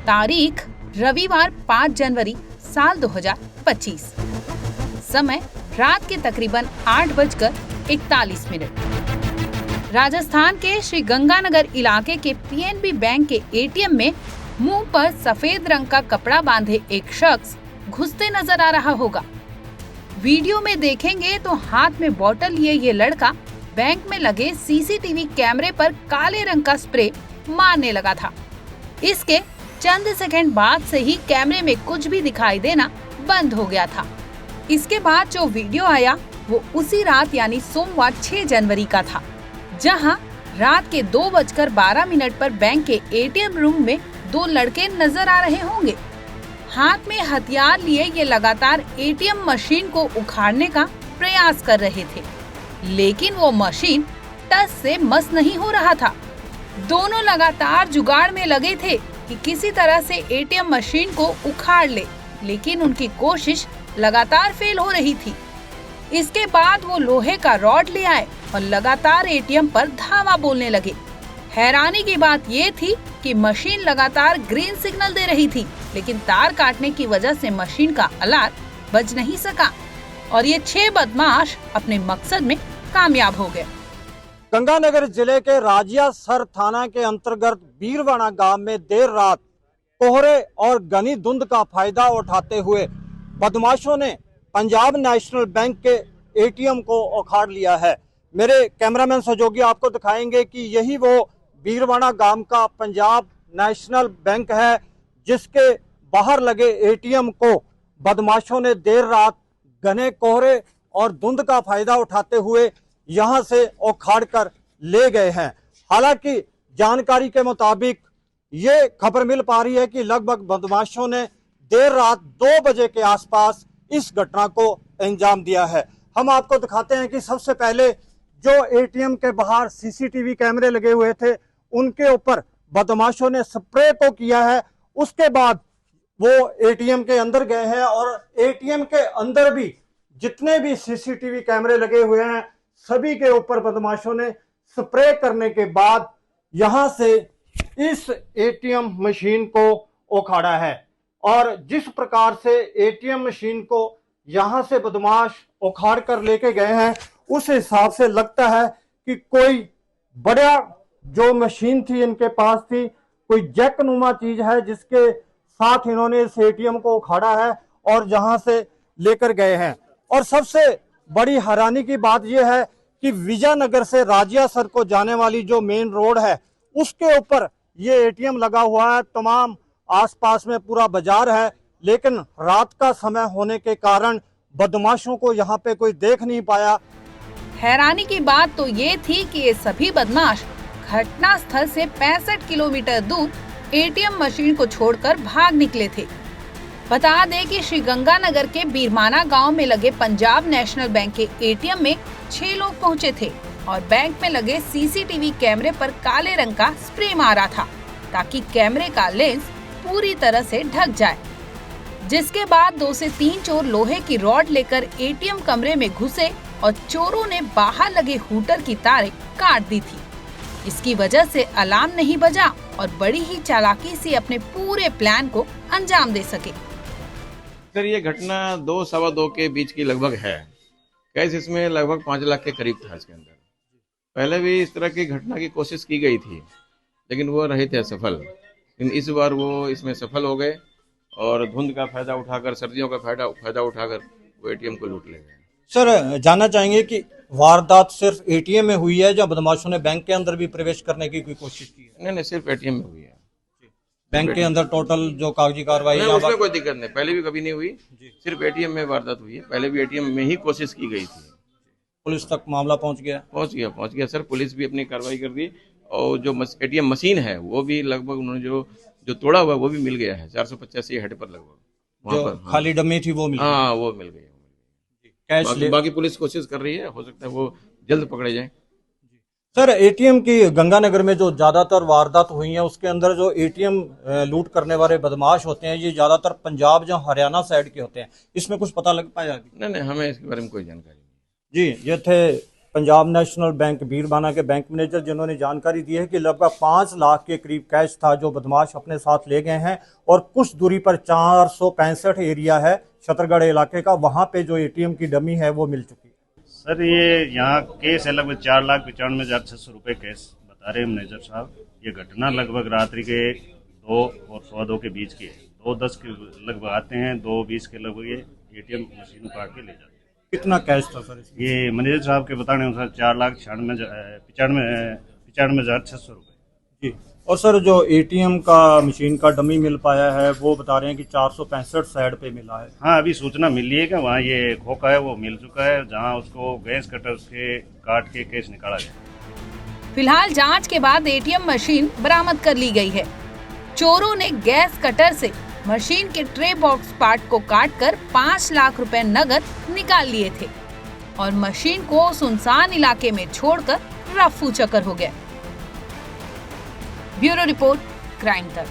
तारीख रविवार 5 जनवरी साल 2025। समय रात के तकरीबन 8:41। राजस्थान के श्री गंगानगर इलाके के पीएनबी बैंक के एटीएम में मुंह पर सफेद रंग का कपड़ा बांधे एक शख्स घुसते नजर आ रहा होगा। वीडियो में देखेंगे तो हाथ में बोतल लिए ये लड़का बैंक में लगे सीसीटीवी कैमरे पर काले रंग का स्प्रे मारने लगा था। इसके चंद सेकंड बाद से ही कैमरे में कुछ भी दिखाई देना बंद हो गया था। इसके बाद जो वीडियो आया वो उसी रात यानी सोमवार 6 जनवरी का था, जहां रात के 2:12 पर बैंक के एटीएम रूम में 2 लड़के नजर आ रहे होंगे। हाथ में हथियार लिए ये लगातार एटीएम मशीन को उखाड़ने का प्रयास कर रहे थे, लेकिन वो मशीन टस से मस नहीं हो रहा था। दोनों लगातार जुगाड़ में लगे थे कि किसी तरह से एटीएम मशीन को उखाड़ ले, लेकिन उनकी कोशिश लगातार फेल हो रही थी। इसके बाद वो लोहे का रॉड ले आए और लगातार एटीएम पर धावा बोलने लगे। हैरानी की बात ये थी कि मशीन लगातार ग्रीन सिग्नल दे रही थी, लेकिन तार काटने की वजह से मशीन का अलार्म बज नहीं सका और ये 6 बदमाश अपने मकसद में कामयाब हो गए। गंगानगर जिले के राजियासर थाना के अंतर्गत बीरवाना गांव में देर रात कोहरे और घनी धुंध का फायदा उठाते हुए बदमाशों ने पंजाब नेशनल बैंक के एटीएम को उखाड़ लिया है। मेरे कैमरामैन सहयोगी आपको दिखाएंगे कि यही वो बीरवाना गांव का पंजाब नेशनल बैंक है, जिसके बाहर लगे एटीएम को बदमाशों ने देर रात घने कोहरे और धुंध का फायदा उठाते हुए यहां से उखाड़ कर ले गए हैं। हालांकि जानकारी के मुताबिक ये खबर मिल पा रही है कि लगभग बदमाशों ने देर रात 2 बजे के आसपास इस घटना को अंजाम दिया है। हम आपको दिखाते हैं कि सबसे पहले जो एटीएम के बाहर सीसीटीवी कैमरे लगे हुए थे उनके ऊपर बदमाशों ने स्प्रे को किया है। उसके बाद वो एटीएम के अंदर गए हैं और एटीएम के अंदर भी जितने भी सीसीटीवी कैमरे लगे हुए हैं सभी के ऊपर बदमाशों ने स्प्रे करने के बाद यहां से इस एटीएम मशीन को उखाड़ा है। और जिस प्रकार से एटीएम मशीन को यहां से बदमाश उखाड़ कर लेके गए हैं, उस हिसाब से लगता है कि कोई बड़ा जो मशीन थी इनके पास थी, कोई जैकनुमा चीज है जिसके साथ इन्होंने इस एटीएम को उखाड़ा है और जहां से लेकर गए हैं। और सबसे बड़ी हैरानी की बात यह है कि विजयनगर से राजियासर को जाने वाली जो मेन रोड है उसके ऊपर ये एटीएम लगा हुआ है। तमाम आसपास में पूरा बाजार है, लेकिन रात का समय होने के कारण बदमाशों को यहाँ पे कोई देख नहीं पाया। हैरानी की बात तो ये थी कि ये सभी बदमाश घटना स्थल से 65 किलोमीटर दूर एटीएम मशीन को छोड़कर भाग निकले थे। बता दें कि श्री गंगानगर के बीरवाना गांव में लगे पंजाब नेशनल बैंक के एटीएम में 6 लोग पहुंचे थे और बैंक में लगे सीसीटीवी कैमरे पर काले रंग का स्प्रे मारा था ताकि कैमरे का लेंस पूरी तरह से ढक जाए। जिसके बाद 2 से 3 चोर लोहे की रॉड लेकर एटीएम कमरे में घुसे और चोरों ने बाहर लगे हूटर की तारें काट दी थी। इसकी वजह से अलार्म नहीं बजा और बड़ी ही चालाकी से अपने पूरे प्लान को अंजाम दे सके। सर, ये घटना 2-2:15 के बीच की लगभग है। कैस इसमें लगभग 5 लाख के करीब था। इसके अंदर पहले भी इस तरह की घटना की कोशिश की गई थी, लेकिन वो रहे थे असफल। लेकिन इस बार वो इसमें सफल हो गए और धुंध का फायदा उठाकर, सर्दियों का फायदा उठाकर वो एटीएम को लूट ले गए। सर, जानना चाहेंगे कि वारदात सिर्फ एटीएम में हुई है या बदमाशों ने बैंक के अंदर भी प्रवेश करने की कोई कोशिश की है? नहीं, सिर्फ एटीएम में हुई है। बैंक के अंदर टोटल जो कागजी कार्रवाई उसमें कोई दिक्कत नहीं, पहले भी कभी नहीं हुई, सिर्फ एटीएम में वारदात हुई है। पहले भी एटीएम में ही कोशिश की गई थी। पुलिस तक मामला पहुंच गया सर। पुलिस भी अपनी कार्रवाई कर दी और जो एटीएम मशीन है वो भी लगभग उन्होंने जो तोड़ा हुआ वो भी मिल गया है। 485 हेड पर लगभग जो खाली डमी थी वो मिल गई। हाँ, वो मिल गई। बाकी पुलिस कोशिश कर रही है, हो सकता है वो जल्द पकड़े जाए। सर, एटीएम की गंगानगर में जो ज्यादातर वारदात हुई है उसके अंदर जो एटीएम लूट करने वाले बदमाश होते हैं ये ज्यादातर पंजाब या हरियाणा साइड के होते हैं। इसमें कुछ पता लग पाया? नहीं, हमें इसके बारे में कोई जानकारी नहीं। जी, ये थे पंजाब नेशनल बैंक बीरवाना के बैंक मैनेजर जिन्होंने जानकारी दी है कि लगभग 5 लाख के करीब कैश था जो बदमाश अपने साथ ले गए हैं और कुछ दूरी पर 465 एरिया है छतरगढ़ इलाके का, वहां पे जो एटीएम की डमी है वो मिल चुकी है। सर ये यहाँ केस है लगभग 4,95,600 रुपये केस बता रहे हैं मैनेजर साहब। ये घटना लगभग रात्रि के 2 और 2:15 के बीच की है। 2:10 के लगभग आते हैं, 2:20 के लगभग ये एटीएम मशीन काट के ले जाते हैं। कितना कैश था सर इसमें? ये मैनेजर साहब के बताने अनुसार 4,95,600 रुपये। जी। और सर जो एटीएम का मशीन का डमी मिल पाया है वो बता रहे हैं कि 465 साइड पे मिला है। हाँ, अभी सूचना मिली है कि वहाँ ये खोखा है वो मिल चुका है, जहाँ उसको गैस कटर से काट के केस निकाला गया। फिलहाल जांच के बाद एटीएम मशीन बरामद कर ली गई है। चोरों ने गैस कटर से मशीन के ट्रे बॉक्स पार्ट को काटकर 5 लाख रुपए नगद निकाल लिए थे और मशीन को सुनसान इलाके में छोड़कर रफू चक्कर हो गया। ब्यूरो रिपोर्ट, क्राइम तक।